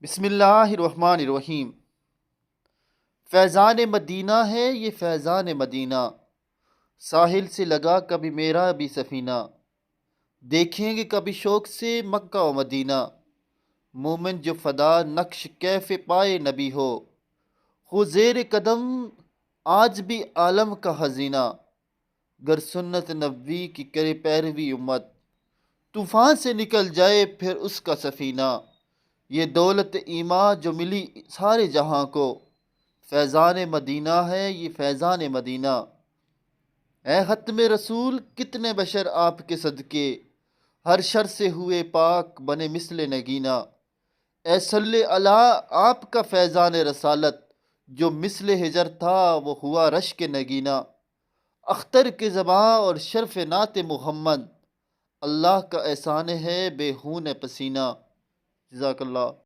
بسم اللہ الرحمن الرحیم۔ فیضان مدینہ ہے یہ فیضان مدینہ، ساحل سے لگا کبھی میرا بھی سفینہ، دیکھیں گے کبھی شوق سے مکہ و مدینہ، مومن جو فدا نقش کیف پائے نبی ہو، خو زیر قدم آج بھی عالم کا خزینہ، گر سنت نبوی کی کرے پیروی امت، طوفان سے نکل جائے پھر اس کا سفینہ، یہ دولت ایمان جو ملی سارے جہاں کو، فیضان مدینہ ہے یہ فیضان مدینہ، اے ختم رسول کتنے بشر آپ کے صدقے، ہر شر سے ہوئے پاک بنے مثل نگینہ، اے صلی اللہ آپ کا فیضان رسالت، جو مثل ہجر تھا وہ ہوا رشک نگینہ، اختر کے زباں اور شرف نعت محمد، اللہ کا احسان ہے بے خون پسینہ۔ جزاک اللہ۔